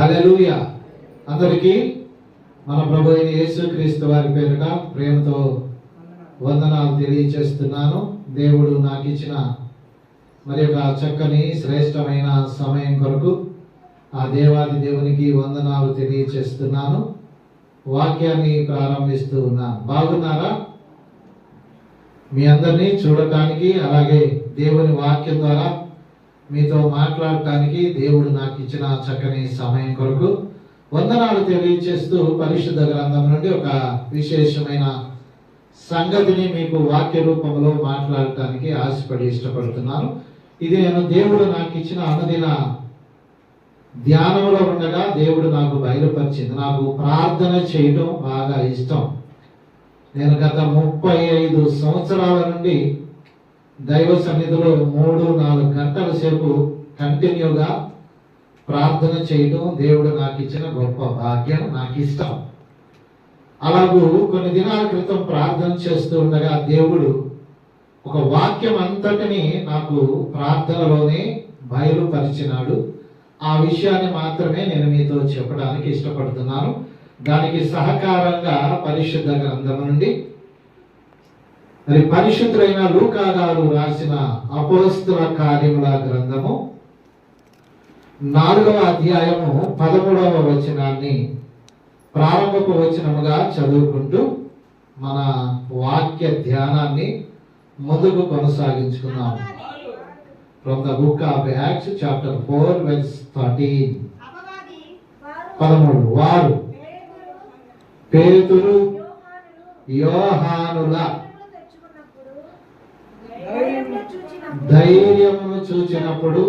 హల్లెలూయా. అందరికీ మన ప్రభు అయిన యేసుక్రీస్తు వారి పేరున ప్రేమతో వందనాలు తెలియజేస్తున్నాను. దేవుడు నాకు ఇచ్చిన మరి ఒక చక్కని శ్రేష్టమైన సమయం కొరకు ఆ దేవాది దేవునికి వందనాలు తెలియజేస్తున్నాను. వాక్యాన్ని ప్రారంభిస్తూ ఉన్నాను. బాగున్నారా? మీ అందరినీ చూడటానికి, అలాగే దేవుని వాక్యం ద్వారా మీతో మాట్లాడటానికి దేవుడు నాకు ఇచ్చిన చక్కని సమయం కొరకు వందనాలు తెలియజేస్తూ పరిశుద్ధ గ్రంథం నుండి ఒక విశేషమైన సంగతిని మీకు వాక్య రూపంలో మాట్లాడటానికి ఆశపడి ఇష్టపడుతున్నాను. ఇది నేను దేవుడు నాకు ఇచ్చిన అనుదిన ధ్యానంలో ఉండగా దేవుడు నాకు బయలుపరిచింది. నాకు ప్రార్థన చేయడం బాగా ఇష్టం. నేను గత 35 సంవత్సరాల నుండి దైవ సన్నిధిలో 3-4 గంటల సేపు కంటిన్యూగా ప్రార్థన చేయడం దేవుడు నాకు ఇచ్చిన గొప్ప భాగ్యం, నాకు ఇష్టం. అలాగూ కొన్ని దినాల క్రితం ప్రార్థన చేస్తూ ఉండగా దేవుడు ఒక వాక్యం అంతటిని నాకు ప్రార్థనలోనే బయలుపరిచినాడు. ఆ విషయాన్ని మాత్రమే నేను మీతో చెప్పడానికి ఇష్టపడుతున్నాను. దానికి సహకారంగా పరిశుద్ధ గ్రంథం నుండి మరి పరిశుద్ధులైన లూకా గారు రాసిన అపోస్తల కార్యముల గ్రంథము 4వ అధ్యాయము 13వ వచనాన్ని ప్రారంభపు వచనముగా చదువుకుంటూ మన వాక్య ధ్యానాన్ని ముందుకు కొనసాగించుకున్నాం. From the book of Acts chapter 4 verse 13. 13. వారు పేతురు యోహానుల ధైర్యమును చూచినప్పుడు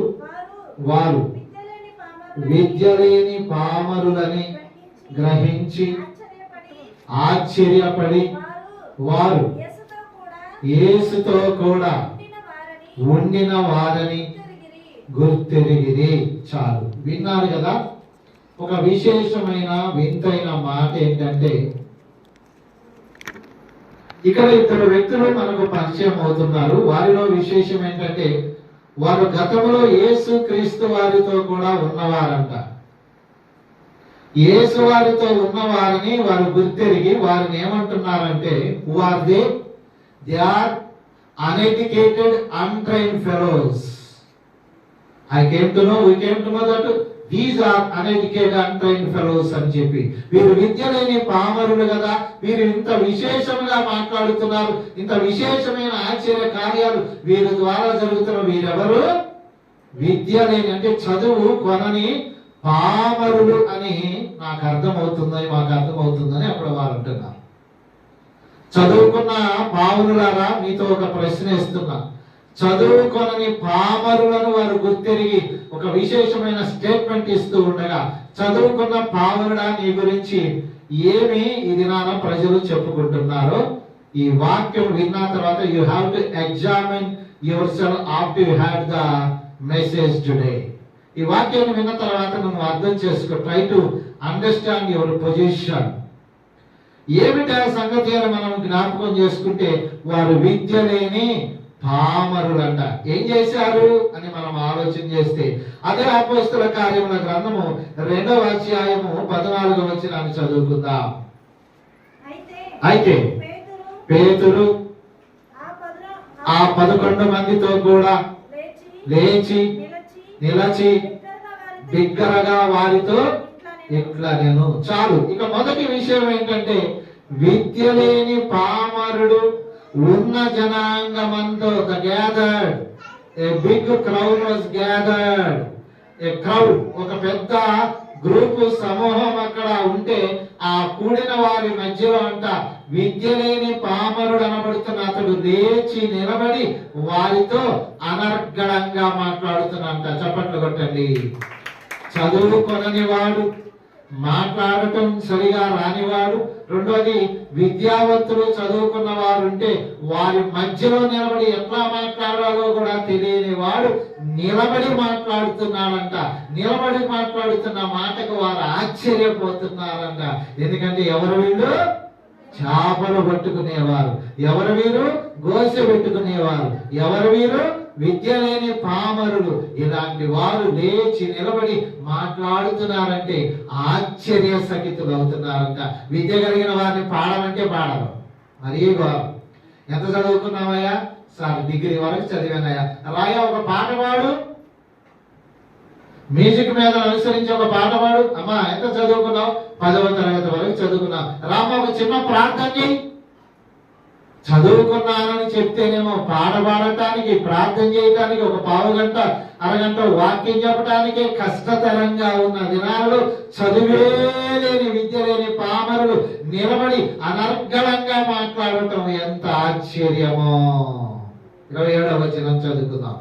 వారు విద్యలేని పామరులని గ్రహించి ఆశ్చర్యపడి వారు యేసుతో కూడా ఉండిన వారని గుర్తెరిగిరి. చాలు, విన్నారు కదా. ఒక విశేషమైన వింతైన మాట ఏంటంటే, ఇక్కడ 2 వ్యక్తులు మనకు పరిచయం అవుతున్నారు. వారిలో విశేషం ఏంటంటే, వారు గతంలో యేసు క్రీస్తు వారితో కూడా ఉన్నవారంట. యేసు వారితో ఉన్నవారని వారు గుర్తెరిగి వారిని ఏమంటున్నారంటే, who are they? They are uneducated, untrained fellows. I came to know, we came to know that these are uneducated, untrained fellows అని చెప్పి, వీరు విద్య లేని పామరులు కదా, వీరు ఇంత విశేషంగా మాట్లాడుతున్నారు, ఇంత విశేషమైన ఆశ్చర్య కార్యాలు వీరి ద్వారా జరుగుతున్న వీరెవరు? విద్య లేని, అంటే చదువు కొనని పామరులు అని మాకు అర్థమవుతుందని అప్పుడు వారు అంటున్నారు. చదువుకున్న పావునులారా, మీతో ఒక ప్రశ్న ఇస్తున్నా. చదువుకొనని పామరులను వారు గుర్తెరిగి ఒక విశేషమైన స్టేట్మెంట్ ఇస్తూ ఉండగా, చదువుకున్న పామరుడా నీ గురించి ఏమి ఈ దినాన ప్రజలు చెప్పుకుంటున్నారో ఈ వాక్యం విన్న తర్వాత you have to examine your self after you had the message today. ఈ వాక్యాన్ని విన్న తర్వాత నువ్వు అర్థం చేసుకో. Try to understand your position. ఏమిటా సంగతి అని మనం జ్ఞాపకం చేసుకుంటే, వారు విద్య లేని పామరులంట. ఏం చేశారు అని మనం ఆలోచన చేస్తే, అదే అపోస్తల కార్యముల గ్రంథము 2వ అధ్యాయము 14వ వచనాన్ని చదువుకుందాం. అయితే పేతురు ఆ 11 మందితో కూడా లేచి నిలచి బిగ్గరగా వారితో ఇట్లా నేను. చాలు. ఇక మొదటి విషయం ఏంటంటే, విద్య లేని పామరుడు ఉన్న జనాంగమంతో gathered, a big crowd was gathered. A crowd, ఒక పెద్ద గ్రూపు సమూహం అక్కడ ఉంటే, ఆ కూడిన వారి మధ్యలో అంట విద్య లేని పామరుడు అనబడుతున్న అతడు లేచి నిలబడి వారితో అనర్గళంగా మాట్లాడుతున్నంట. చప్పట్లు కొట్టండి. చదువుకొనని వాడు, మాట్లాడటం సరిగా రానివాడు, రెండోది విద్యావంతులు చదువుకున్న వారు ఉంటే వారి మధ్యలో నిలబడి ఎట్లా మాట్లాడాలో కూడా తెలియని వాడు నిలబడి మాట్లాడుతున్నాడంట. నిలబడి మాట్లాడుతున్న మాటకు వారు ఆశ్చర్యపోతున్నారంట. ఎందుకంటే ఎవరు వీళ్ళు? చేపలు పట్టుకునేవారు. ఎవరు వీరు? గోసె పెట్టుకునేవారు. ఎవరు వీరు? విద్య లేని పామరులు ఇలాంటి వారు లేచి నిలబడి మాట్లాడుతున్నారంటే ఆశ్చర్యసకితులు అవుతున్నారంట. విద్య కలిగిన వారిని పాడమంటే పాడరు. మరీ గౌరవం. ఎంత చదువుకున్నావయ్యా? సార్ డిగ్రీ వరకు చదివానయ్యా. రాయా ఒక పాట పాడు, మ్యూజిక్ మీద అనుసరించి ఒక పాట పాడు. అమ్మా ఎంత చదువుకున్నావు? 10వ తరగతి వరకు చదువుకున్నావు. రామ ఒక చిన్న ప్రార్థన చేయి. చదువుకున్నానని చెప్తేనేమో పాట పాడటానికి, ప్రార్థన చేయటానికి, ఒక పావు గంట అరగంట వాక్యం చెప్పటానికే కష్టతరంగా ఉన్న దినాలలో చదువే లేని విద్య లేని పామరులు నిలబడి అనర్గళంగా మాట్లాడటం ఎంత ఆశ్చర్యమో. 27వ వచనం చదువుకుందాం.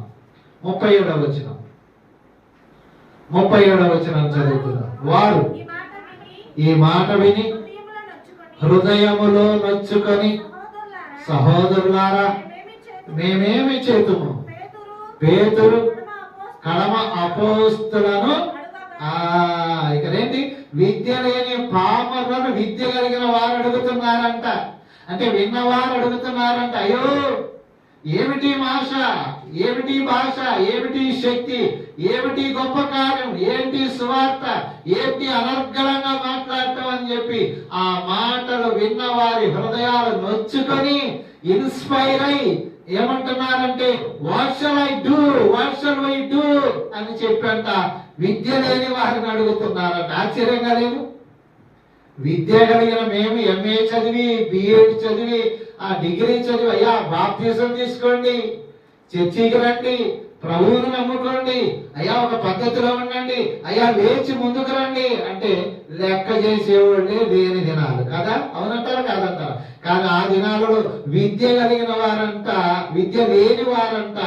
37వ వచనం. 37వ వచనం చదువుకుందాం. వారు ఈ మాట విని హృదయములో నొచ్చుకొని, సహోదరులారా మేమేమి చేతుము? పేతురు కడమ అపోస్తులను ఇక్కడేంటి? విద్య లేని పామరులను విద్య కలిగిన వారు అడుగుతున్నారంట. అంటే విన్నవారు అడుగుతున్నారంట. అయ్యో ఏమిటి భాష, ఏమిటి భాష, ఏమిటి శక్తి, ఏమిటి గొప్ప కార్యం, ఏంటి సువార్త, ఏంటి అనర్గళంగా మాట్లాడటం అని చెప్పి ఆ మాటలు విన్న వారి హృదయాలు నొచ్చుకొని ఇన్స్పైర్ అయి ఏమంటున్నారంటే what shall I do, what shall I do అని చెప్పంట విద్య లేని వారిని అడుగుతున్నారంట. ఆశ్చర్యంగా లేదు? విద్య కలిగిన మేము ఎంఏ చదివి, బిఎడ్ చదివి, ఆ డిగ్రీ చదివి, అయ్యా బాప్తిజం తీసుకోండి, చర్చికి రండి, ప్రభువుని నమ్ముకోండి, అయ్యా ఒక పద్ధతిలో ఉండండి, అయ్యా లేచి ముందుకు రండి అంటే లెక్క చేసేవాళ్ళే లేని దినాలు కదా. అవునంటారా కాదంటారా? కానీ ఆ దినాలలో విద్య కలిగిన వారంట, విద్య లేని వారంట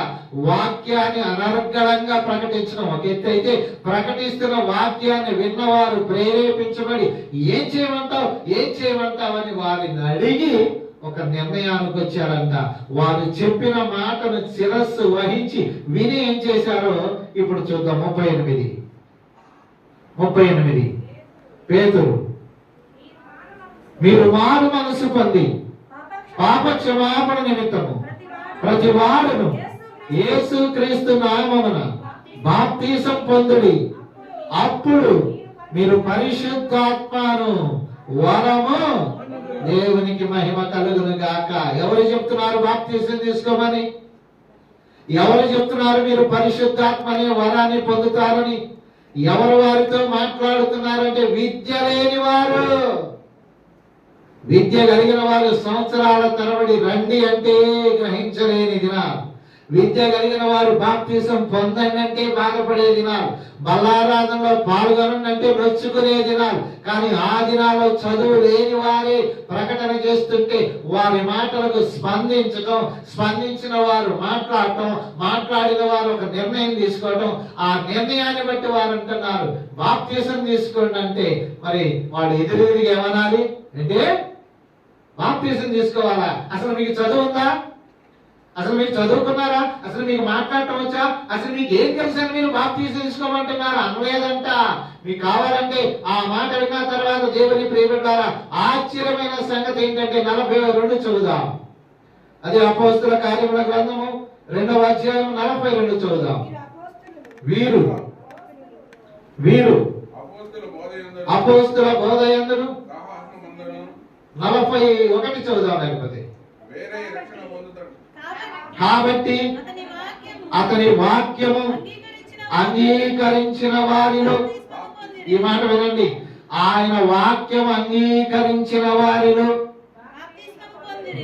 వాక్యాన్ని అనర్గళంగా ప్రకటించడం ఒక ఎత్తు అయితే, ప్రకటిస్తున్న వాక్యాన్ని విన్నవారు ప్రేరేపించబడి ఏం చేయమంటావు, ఏం చేయమంటావు అని వారిని అడిగి ఒక నిర్ణయానికి వచ్చారంట. వారు చెప్పిన మాటను శిరస్సు వహించి విని ఏం చేశారో ఇప్పుడు చూద్దాం. 38 పేతురు మీరు మారు మనసు పొంది పాప క్షమాపణ నిమిత్తము ప్రతి వాడును యేసు క్రీస్తు నామమున బాప్తిసం పొందుడి, అప్పుడు మీరు పరిశుద్ధాత్మను వరము దేవునికి మహిమ కలుగును గాక. ఎవరు చెప్తున్నారు బాప్తిసం తీసుకోమని? ఎవరు చెప్తున్నారు మీరు పరిశుద్ధాత్మని వరాన్ని పొందుతారని? ఎవరు వారితో మాట్లాడుతున్నారంటే విద్య లేని వారు. విద్య కలిగిన వారు సంవత్సరాల తరబడి రండి అంటే గ్రహించలేని దినాలు. విద్య కలిగిన వారు బాప్తిసం పొందండి అంటే బాధపడే దినాలు. బల్లారాధనలో పాల్గొనండి అంటే నొచ్చుకునే దినాలు. కానీ ఆ దినాల్లో చదువు లేని వారే ప్రకటన చేస్తుంటే వారి మాటలకు స్పందించటం, స్పందించిన వారు మాట్లాడటం, మాట్లాడిన వారు ఒక నిర్ణయం తీసుకోవటం, ఆ నిర్ణయాన్ని బట్టి వారు అంటున్నారు బాప్తిసం తీసుకోండి అంటే మరి వాడు ఎదురెదిరిగి ఏమనాలి అంటే బాప్తిసం తీసుకోవాలా? అసలు మీకు చదువు ఉందా? అసలు మీరు చదువుకున్నారా? అసలు మీకు మాట్లాడటం వచ్చా? అసలు మీకు ఏం తెలుసని మీరు బాప్తిసం తీసుకోమంటున్నారా? అనలేదంట. మీకు కావాలంటే ఆ మాట విన్న తర్వాత దేవుని ప్రియబిడ్డారా ఆశ్చర్యమైన సంగతి ఏంటంటే 42 చదువుదాం. అది అపోస్తుల కార్యముల గ్రంథము 2వ అధ్యాయం 42 చదువుదాం. వీరు అపోస్తుల బోధయందును 41 చదువుదాం. లేకపోతే కాబట్టి అతని వాక్యము అంగీకరించిన వారిలో, ఈ మాట వినండి, ఆయన వాక్యం అంగీకరించిన వారిలో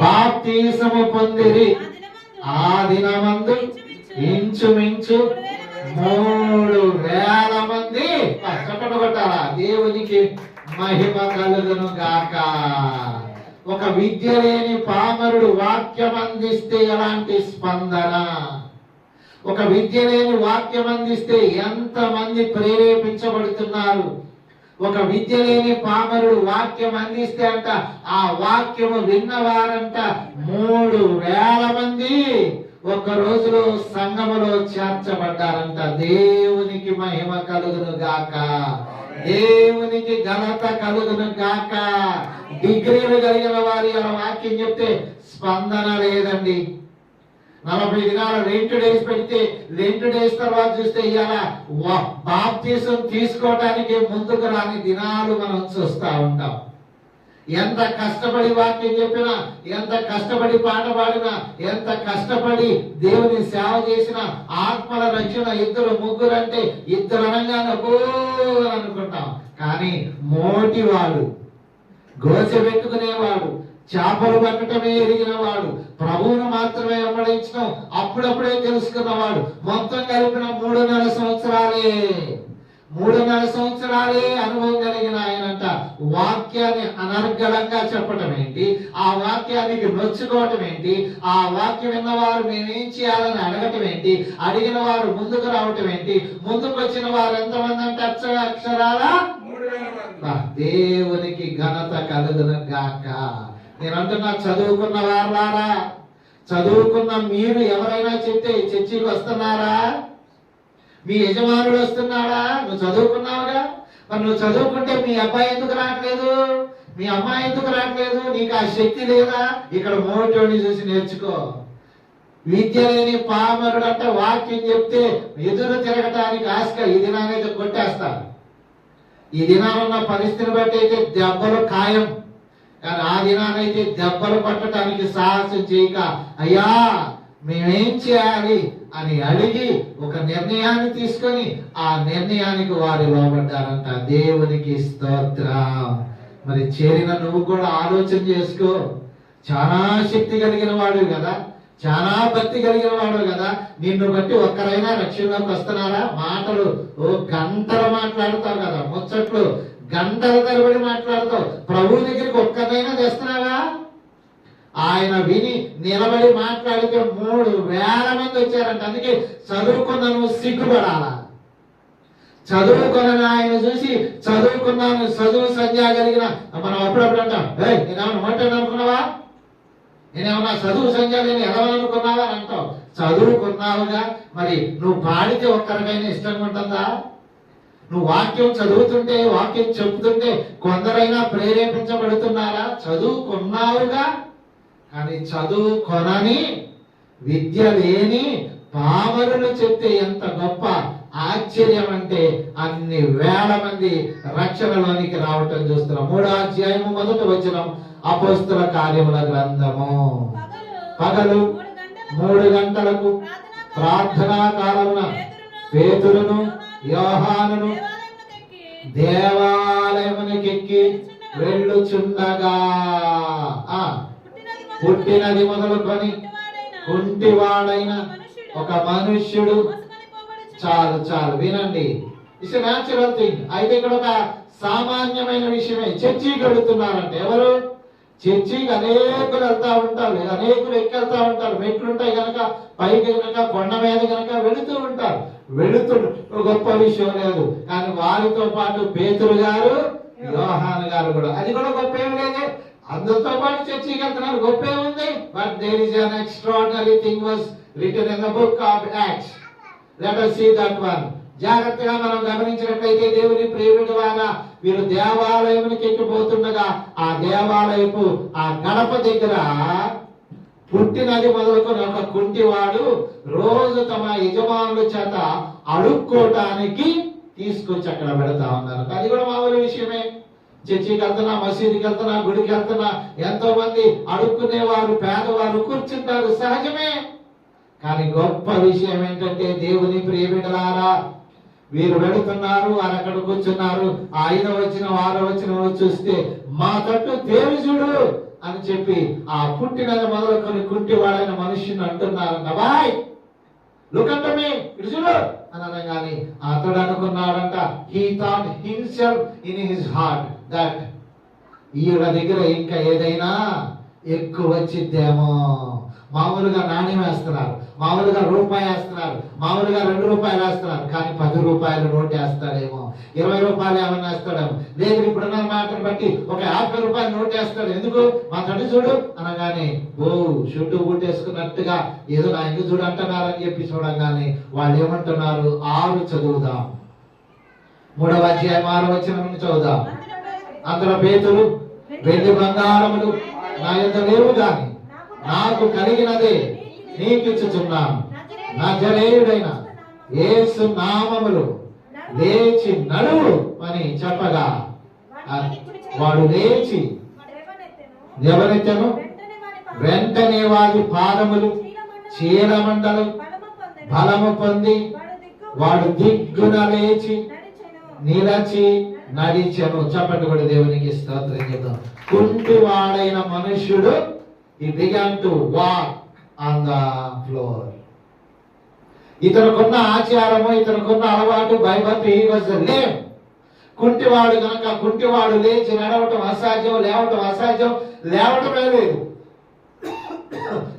బాప్తిసము పొందిరి. ఆ దినమందు ఇంచుమించు 3,000 మంది. చప్పట్లు కొట్టాలా? దేవునికి మహిమ కలుగును గాక. ఒక విద్య లేని పామరుడు వాక్యం అందిస్తే ఎలాంటి స్పందన! ఒక విద్య లేని వాక్యం అందిస్తే ఎంతమంది ప్రేరేపించబడుతున్నారు! ఒక విద్య లేని పామరుడు వాక్యం అందిస్తే అంట ఆ వాక్యము విన్నవారంట 3,000 మంది ఒక రోజులో సంఘములో చేర్చబడ్డారంట. దేవునికి మహిమ కలుగును గాక. దేవునికి ఘనత కలుగును గాక. డిగ్రీలు కలిగిన వారి అలా వాక్యం చెప్తే స్పందన లేదండి. 40 దినాల లెంట్ డేస్ పెడితే లెంట్ డేస్ తర్వాత చూస్తే ఇవాళ బాప్తీసం తీసుకోవడానికి ముందుకు రాని దినాలు మనం చూస్తా ఉంటాం. ఎంత కష్టపడి వాక్యం చెప్పినా, ఎంత కష్టపడి పాట పాడినా, ఎంత కష్టపడి దేవుని సేవ చేసినా, ఆత్మల రక్షణ 2 3 అంటే 2 అనగానే అనుకుంటాం. కానీ మోటివాడు, గోచెబెట్టుకునేవాడు, చేపలు పట్టడమే ఎరిగిన వాడు, ప్రభువును మాత్రమే వెంబడించడం అప్పుడప్పుడే తెలుసుకున్నవాడు, మొత్తం కలిపిన 3.5 సంవత్సరాలే అనుభవం కలిగిన ఆయనంట వాక్యాన్ని అనర్గళంగా చెప్పటం ఏంటి, ఆ వాక్యానికి నొచ్చుకోవటం ఏంటి, ఆ వాక్యం విన్నవారు మేమేం చేయాలని అడగటం ఏంటి, అడిగిన వారు ముందుకు రావటం ఏంటి, ముందుకు వచ్చిన వారు ఎంతమంది అంటే అక్షరాల దేవునికి ఘనత కలుగును గాక. నేను అంటున్నా, చదువుకున్న వారులారా, చదువుకున్న మీరు ఎవరైనా చెప్తే చర్చికి వస్తున్నారా? మీ యజమానుడు వస్తున్నాడా? నువ్వు చదువుకున్నావుగా, మరి నువ్వు చదువుకుంటే మీ అబ్బాయి ఎందుకు రావట్లేదు, మీ అమ్మాయి ఎందుకు రావట్లేదు? నీకు ఆ శక్తి లేదా? ఇక్కడ మోటోని చూసి నేర్చుకో. విద్య లేని పామరుడు అంటే వాక్యం చెప్తే ఎదురు తిరగటానికి ఆస్క ఈ దినానైతే కొట్టేస్తారు. ఈ దినానున్న పరిస్థితిని బట్టి అయితే దెబ్బలు ఖాయం, కానీ ఆ దినానైతే దెబ్బలు పట్టడానికి సాహసం చేయక, అయ్యా మేమేం చేయాలి అని అడిగి ఒక నిర్ణయాన్ని తీసుకొని ఆ నిర్ణయానికి వారు లోబడ్డారంట. దేవునికి స్తోత్రం. మరి చేరిన నువ్వు కూడా ఆలోచన చేసుకో. చాలా శక్తి కలిగిన వాడు కదా, చాలా భక్తి కలిగిన వాడు కదా, నిన్ను బట్టి ఒక్కరైనా రక్షణలోకి వస్తున్నారా? మాటలు గంటలు మాట్లాడతావు కదా, ముచ్చట్లు గంటల తరబడి మాట్లాడతావు. ప్రభు దగ్గరికి ఒక్కరైనా తెస్తున్నావా? ఆయన విని నిలబడి మాట్లాడితే 3,000 మంది వచ్చారంట. అందుకే చదువుకున్న నువ్వు సిగ్గుపడాలా. చదువుకున్న ఆయన చూసి చదువుకున్నాను, చదువు సంధ్య కలిగిన మనం అప్పుడప్పుడు అంటాం, నేనేమన్నా మొట్టని అనుకున్నావా, నేనేమన్నా చదువు సంధ్య నేను ఎలవనుకున్నావా అని అంటావు. చదువుకున్నావుగా, మరి నువ్వు పాడితే ఒక్కరికైనా ఇష్టంగా ఉంటుందా? నువ్వు వాక్యం చదువుతుంటే, వాక్యం చెబుతుంటే కొందరైనా ప్రేరేపించబడుతున్నారా? చదువుకున్నావుగా, కానీ చదువు కొనని, విద్య లేని పామరులు చెప్తే ఎంత గొప్ప ఆశ్చర్యం అంటే అన్ని వేల మంది రక్షణలోనికి రావటం చూస్తున్నాం. 3వ అధ్యాయము 1వ వచనం, అపోస్తల కార్యముల గ్రంథము. పగలు 3 గంటలకు ప్రార్థనా కాలమున పేతురును యోహానును దేవాలయమునకెక్కి వెళ్ళుచుండగా పుట్టినది మొదలుకొని కుంటివాడైన ఒక మనుష్యుడు, చాలు వినండి, ఇట్స్ న్యాచురల్ థింగ్. అయితే ఇక్కడ ఒక సామాన్యమైన విషయమే. చర్చికి వెళుతున్నారంటే ఎవరు? చర్చికి అనేకులు వెళ్తా ఉంటారు, అనేకులు ఎక్కెళ్తా ఉంటారు. మెట్లుంటాయి కనుక, పైకి కనుక, కొండ మీద కనుక వెళుతూ ఉంటారు. గొప్ప విషయం లేదు. కానీ వారితో పాటు పేతురు గారు, యోహాను గారు కూడా, అది కూడా గొప్ప ఏం లేదు. అందరితో పాటు చర్చికి వెళ్తున్నారు, గొప్ప ఏముంది? But there is an extraordinary thing was written in the book of Acts. Let us see that one. జాగ్రత్తగా మనం గమనించినట్లయితే దేవుని ప్రేమిడి వాన వీరు దేవాలయానికి ఎక్కిపోతుండగా ఆ దేవాలయపు ఆ గడప దగ్గర పుట్టినది మొదలుకొని ఒక కుంటివాడు రోజు తమ యజమానుల చేత అడుక్కోవటానికి తీసుకొచ్చి అక్కడ పెడతా ఉన్నారు. అది కూడా మామూలు విషయమే. చర్చికి వెళ్తున్నా, మసీదుకి వెళ్తున్నా, గుడికి వెళ్తున్నా, ఎంతో మంది అడుక్కునేవారు, పేదవారు కూర్చుంటారు, సహజమే. కానీ గొప్ప విషయం ఏంటంటే దేవుని ప్రియబిడ్డలారా, వీరు వెళుతున్నారు, వారు అక్కడ కూర్చున్నారు. 5వ వచనం 6వ వచనం చూస్తే మా తట్టు తేరు చూడు అని చెప్పి ఆ పుట్టినది మొదలుకొని కుంటివాడైన మనుష్యుని అంటున్నారు. బాయ్ లుక్ అట్ మీ, ఇటు చూడు అని అనగానే అతడు అనుకున్నాడంట, he thought himself in his heart that ఈవిడ దగ్గర ఇంకా ఏదైనా ఎక్కువ వచ్చిద్దేమో. మామూలుగా నాణ్యం వేస్తున్నారు, మామూలుగా రూపాయి వేస్తున్నారు, మామూలుగా 2 రూపాయలు వేస్తున్నారు, కానీ 10 రూపాయలు నోటు వేస్తాడేమో, 20 రూపాయలు ఏమన్నా వేస్తాడేమో, లేదు ఇప్పుడున్న మాటను బట్టి ఒక 50 రూపాయలు నోటు వేస్తాడు. ఎందుకు? మా తడు చూడు అనగానే షుట్టు బుట్టేసుకున్నట్టుగా ఏదో నా ఎందుకు చూడు అంటున్నారని చెప్పి చూడంగానే వాళ్ళు ఏమంటున్నారు? 6 చదువుదాం, 3వ అధ్యాయం 6వ వచనం చదువుదాం. అందులో పేతురు, వెండి బంగారములు నా యొద్ద లేవు గాని నాకు కలిగినదే నీకిచ్చుచున్నాను. నజరేయుడైన యేసు నామములో లేచి నడువు అని చెప్పగా వాడు లేచి ఎవరెత్తను? వెంటనే వారి పాదములు చీలమండలు బలము పొంది వాడు దిగ్గున లేచి నిలచి నడిచెను. చెప్పండి కూడా దేవునికి స్తోత్రం చెప్తాం. కుంటి వాడైన మనుష్యుడు he began to walk on the floor. ఇతనుకున్న ఆచారము, ఇతనుకున్న అలవాటు, భయభక్తి, he was lame. కుంటివాడు కనుక కుంటివాడు లేచి నడవటం అసాధ్యం, లేవటం అసాధ్యం, లేవటమే లేదు.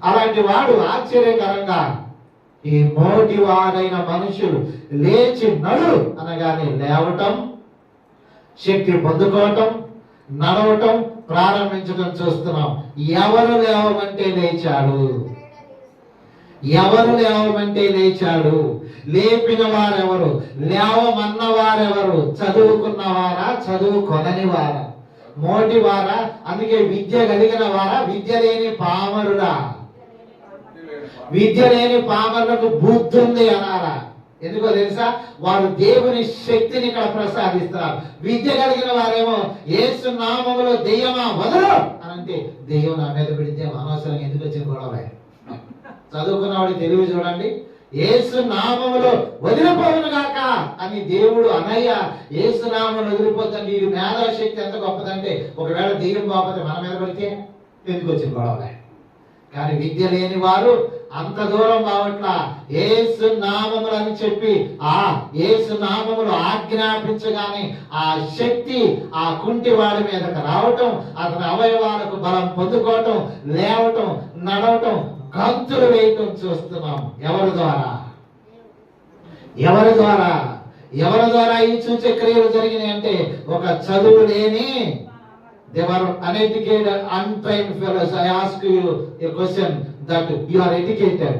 అలాంటి వాడు ఆశ్చర్యకరంగా ఈ మోటి వాడైన మనుషులు లేచి నడు అనగానే లేవటం, శక్తి పొందుకోవటం, నడవటం ప్రారంభించడం చూస్తున్నాం. ఎవరు లేవమంటే లేచాడు? ఎవరు లేవమంటే లేచాడు? లేపిన వారెవరు? లేవమన్న వారెవరు? చదువుకున్నవారా, చదువుకొనని వారా, మోటివారా? అందుకే విద్య కలిగిన వారా, విద్య లేని పామరుడా? విద్య లేని పామరులకు బుద్ధి ఉంది అనారా? ఎందుకో తెలుసా? వారు దేవుని శక్తిని ఇక్కడ ప్రసాదిస్తారు. విద్య కలిగిన వారేమో యేసు నామములో దెయ్యమా వదలు అని అంటే, దెయ్యం నా మీద పెడితే అనవసరంగా ఎందుకు వచ్చిన గొడవ? చదువుకున్నవాడి తెలివి చూడండి. యేసు నామములో వదిలిపోవును గాక అని దేవుడు అనయ్య, యేసు నామములో వదిలిపోతాను. వీడి మేధాశక్తి ఎంత గొప్పదంటే, ఒకవేళ దెయ్యం బాపతే మన మీద పడితే ఎందుకు వచ్చిన గొడవ? కానీ విద్య లేని వారు అంత దూరం కావట్లా. యేసు నామములు అని చెప్పి ఆ యేసు నామములు ఆజ్ఞాపించగానే ఆ శక్తి ఆ కుంటి వాడి మీదకి రావటం, అతని అవయవాలకు బలం పొందుకోవటం, లేవటం, నడవటం, గంతులు వేయటం చూస్తున్నాం. ఎవరి ద్వారా? ఎవరి ద్వారా? ఎవరి ద్వారా ఈ సూచక్రియలు జరిగినాయి అంటే, ఒక చదువు లేని they were uneducated, untrained fellows. I ask you a question that you are educated.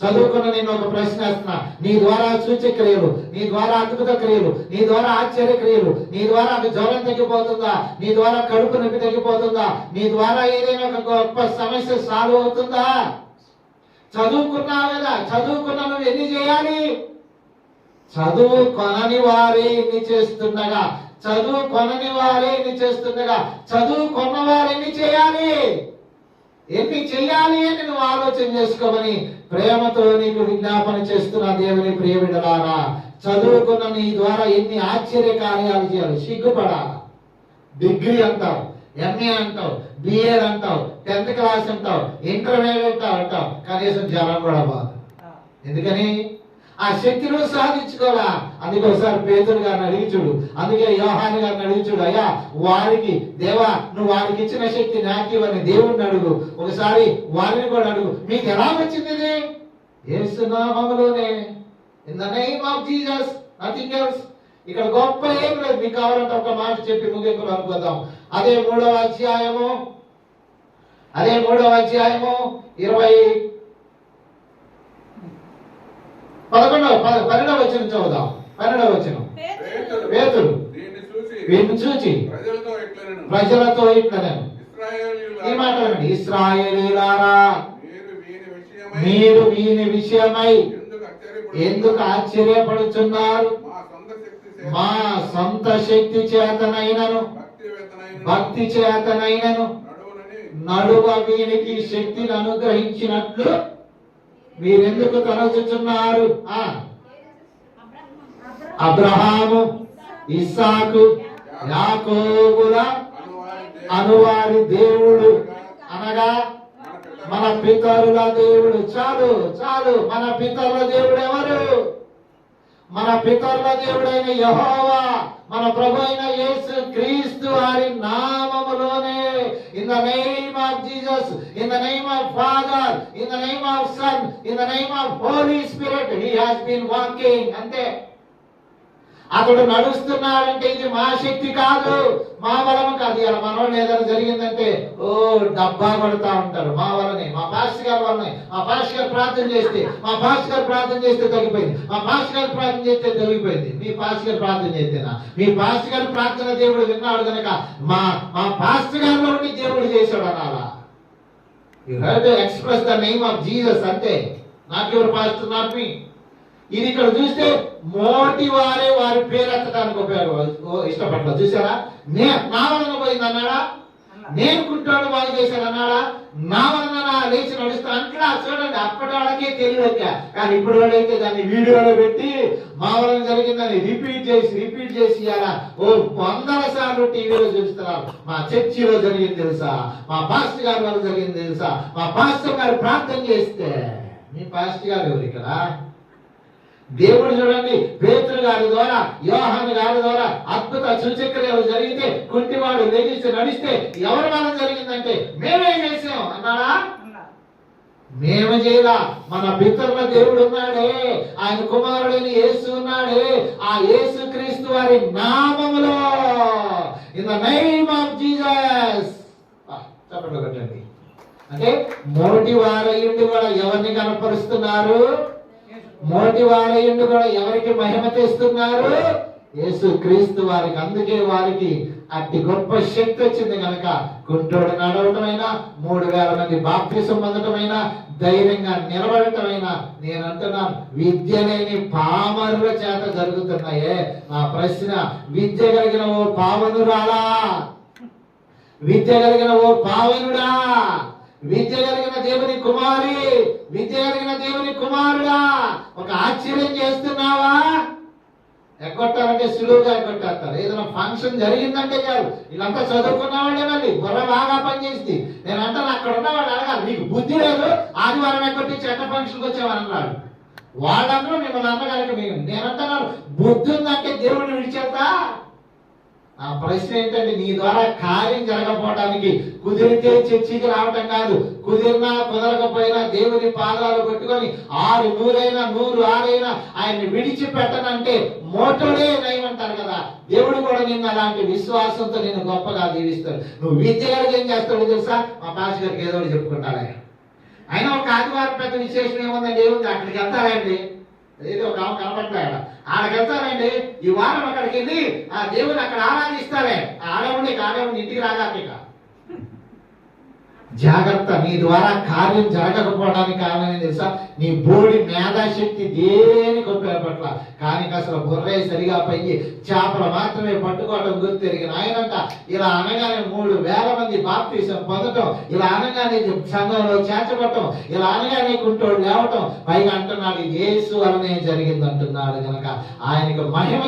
చదువుకున్న నేను ఒక ప్రశ్న వేస్తున్నా. నీ ద్వారా సూచక్రియలు, నీ ద్వారా అద్భుత క్రియలు, నీ ద్వారా ఆశ్చర్య క్రియలు, నీ ద్వారా జ్వరం తగ్గిపోతుందా? నీ ద్వారా కడుపు నొప్పి తగ్గిపోతుందా? నీ ద్వారా ఏదైనా ఒక గొప్ప సమస్య సాల్వ్ అవుతుందా? చదువుకున్నావు కదా, చదువుకున్నా నువ్వు ఎన్ని చేయాలి? చదువు కొనని వారే ఎన్ని చేస్తుండగా, చదువు కొనని వారే ఎన్ని చేస్తుండగా, చదువు కొన్నవారు ఎన్ని చేయాలి? ఎన్ని చెయ్యాలి అని నువ్వు ఆలోచన చేసుకోమని ప్రేమతో నీకు విజ్ఞాపన చేస్తున్నా. దేవుని ప్రియ బిడ్డలారా, చదువుకున్న నీ ద్వారా ఎన్ని ఆశ్చర్య కార్యాలు చేయాలి? సిగ్గుపడాలి. డిగ్రీ అంటావు, ఎంఏ అంటావు, బిఏడ్ అంటావు, 10th క్లాస్ అంటావు, ఇంటర్మీడియట్ అంటావు, కనీసం జ్వరం కూడా బాధ. ఎందుకని? ఆ శక్తిలో సాధించుకోవాలా. అందుకే ఒకసారి పేతురు గారిని అడిగి చూడు, అందుకే యోహాను గారిని అడిగి చూడు, అయ్యా వారికి దేవా నువ్వు వారికి ఇచ్చిన శక్తి నాకు ఇవ్వని దేవుణ్ణి అడుగు. ఒకసారి వారిని కూడా అడుగు, మీకు ఎలా వచ్చింది ఇది? యేసు నామములోనే, in the name of Jesus, nothing else. ఇక్కడ గొప్ప ఏం లేదు. మీకు కావాలంటే ఒక మాట చెప్పి ముగింపులు అనుకుందాం. అదే 3వ అధ్యాయము 12వ వచనం చదువుదాం. 12వ వచనం. పేతురు వీరిని చూచి ప్రజలతో ఇట్లనెను, ఈ మాట వినండి, ఇశ్రాయేలీయులారా మీరు వీని విషయమై ఎందుకు ఆశ్చర్యపడుచున్నారు? మా సొంత శక్తి చేతనైనను భక్తి చేతనైనను నడువ వీనికి శక్తిని అనుగ్రహించినట్లు మీరెందుకు తలచుచున్నారు? అబ్రహాము, ఇస్సాకు, యాకోబుల అనువారి దేవుడు అనగా మన పితరుల దేవుడు. చాలు చాలు. మన పితరుల దేవుడు ఎవరు? మన పితరుల దేవుడైన యెహోవా, మన ప్రభు అయిన యేసు క్రీస్తు వారి నామములోనే, in the name of Jesus, in the name of Father, in the name of Son, in the name of Holy Spirit he has been walking. అంతే. అతడు నడుస్తున్నాడంటే ఇది మా శక్తి కాదు, మా బలము కాదు. ఇలా మనోళ్ళు ఏదైనా జరిగిందంటే ఓ డబ్బా కొడతా ఉంటారు. మా వల్లనే, మా పాస్టర్ గారి వల్లనే, మా పాస్టర్ గారు ప్రార్థన చేస్తే, మా పాస్టర్ గారు ప్రార్థన చేస్తే తగ్గిపోయింది, మా పాస్టర్ గారు ప్రార్థన చేస్తే తగ్గిపోయింది. మీ పాస్టర్ గారు ప్రార్థన చేస్తేనా? మీ పాస్టర్ గారు ప్రార్థన దేవుడు విన్నాడు కనుక మా పాస్టర్ గారిలో ఉండి దేవుడు చేశాడు అనాలా? You have to express the name of Jesus అంతే. Not your pastor, not me. ఇది ఇక్కడ చూస్తే మోటి వారే వారి పేరు ఎత్తడానికి ఇష్టపడలేదు. చూసారా? నా వలన పోయింది అన్నాడా? నేను కుంటాడు బాగు చేశాడు అన్నాడా? నా వలన లేచి నడుస్తా అంటా. చూడండి, అప్పటి వాళ్ళకే తెలియక, కానీ ఇప్పుడు వాళ్ళైతే దాన్ని వీడియోలో పెట్టి మా వలన జరిగిందని రిపీట్ చేసి అలా 100 సార్లు టీవీలో చూస్తున్నారు. మా చర్చిలో జరిగింది తెలుసా, మా పాస్టర్ గారి వల్ల జరిగింది తెలుసా, మా పాస్టర్ గారు ప్రార్థన చేస్తే. మీ పాస్టర్ గారు ఎవరు ఇక్కడ? దేవుడు చూడండి, పేతురు గారి ద్వారా, యోహాను గారి ద్వారా అద్భుత సూచక్రియలు జరిగితే, కుంటివాడు లేచి నడిస్తే ఎవరి వల్ల జరిగిందంటే మేమే చేసాం అన్నాడా? మేము చేయలా. మన పితరుల దేవుడు ఉన్నాడే, ఆయన కుమారుడైన యేసు ఉన్నాడే, ఆ యేసు క్రీస్తు వారి నామములో, in the name of Jesus చెప్పండి ఒకటండి. అంటే మోటి వారయ్యుండి కూడా ఎవరిని కనపరుస్తున్నారు? మోటి వారయ్యుండి కూడా ఎవరికి మహిమ తెస్తున్నారు? యేసు క్రీస్తు వారికి. అందుకే వారికి అతి గొప్ప శక్తి వచ్చింది కనుక కుంటోడు నడవటమైనా, 3000 మంది బాప్తిసం పొందటమైనా, ధైర్యంగా నిలబడటమైనా, నేను అంటున్నాను, విద్య లేని పామరుల చేత జరుగుతున్నాయే. నా ప్రశ్న, విద్య కలిగిన ఓ పావనురాలా, విద్య కలిగిన ఓ పావనుడా, విద్య కలిగిన దేవుని కుమారి, విద్య కలిగిన దేవుని కుమారుడా, ఒక ఆశ్చర్యం చేస్తున్నావా? ఎగ్గొట్టాలంటే సులువుగా ఎగ్గొట్టేస్తారు. ఏదైనా ఫంక్షన్ జరిగిందంటే చాలు, వీళ్ళంతా చదువుకున్న వాళ్ళే, మళ్ళీ బుర్ర బాగా పనిచేసింది. నేను అంటాను, అక్కడ ఉన్న వాళ్ళు అడగాలి, నీకు బుద్ధి లేదు, ఆదివారం ఎగ్గొట్టి చెడ్డ ఫంక్షన్కి వచ్చామని అన్నాడు. వాళ్ళందరూ మిమ్మల్ని అన్నగారికి నేనంటున్నాను, బుద్ధి ఉందంటే దేవుడిని విడిచేస్తా. ఆ ప్రశ్న ఏంటంటే, నీ ద్వారా కార్యం జరగకపోవడానికి కుదిరితే చర్చికి రావటం కాదు, కుదిరినా కుదరకపోయినా దేవుని పాదాలు పట్టుకొని 6 100 106 ఆయన్ని విడిచిపెట్టనంటే మోటోడే నయమంటారు కదా. దేవుడు కూడా నిన్ను అలాంటి విశ్వాసంతో నేను గొప్పగా దీవిస్తాడు. నువ్వు విద్య గారికి ఏం చేస్తాడు తెలుసా? మా పాస్ గారికి ఏదో చెప్పుకుంటాడు. ఆయన ఒక ఆదివారం పెద్ద విశేషం ఏముందండి? ఏముంది? అక్కడికి వెళ్తారండి, ఏదో ఒక కనపడతాడు, ఆడకి వెళ్తారండి. ఈ వారం అక్కడికి వెళ్ళి ఆ దేవుని అక్కడ ఆరాధిస్తారే, ఆడవుండి ఇంటికి రాగాక. జాగ్రత్త, నీ ద్వారా కార్యం జరగకపోవడానికి కారణం తెలుసా? నీ బోడి మేధాశక్తి దేనికి ఉపయోగపట్ల, కానీ అసలు బుర్రే సరిగా పయ్యి చేపలు మాత్రమే పట్టుకోవడం గుర్తెరిగిన ఆయనంట. ఇలా అనగానే 3000 మంది బాప్తిసం పొందటం, ఇలా అనగానే సంఘంలో చేర్చబడటం, ఇలా అనగానే కుంటోడు లేవటం, పైగా అంటున్నాడు యేసు వలనే జరిగింది అంటున్నాడు కనుక ఆయనకు మహిమ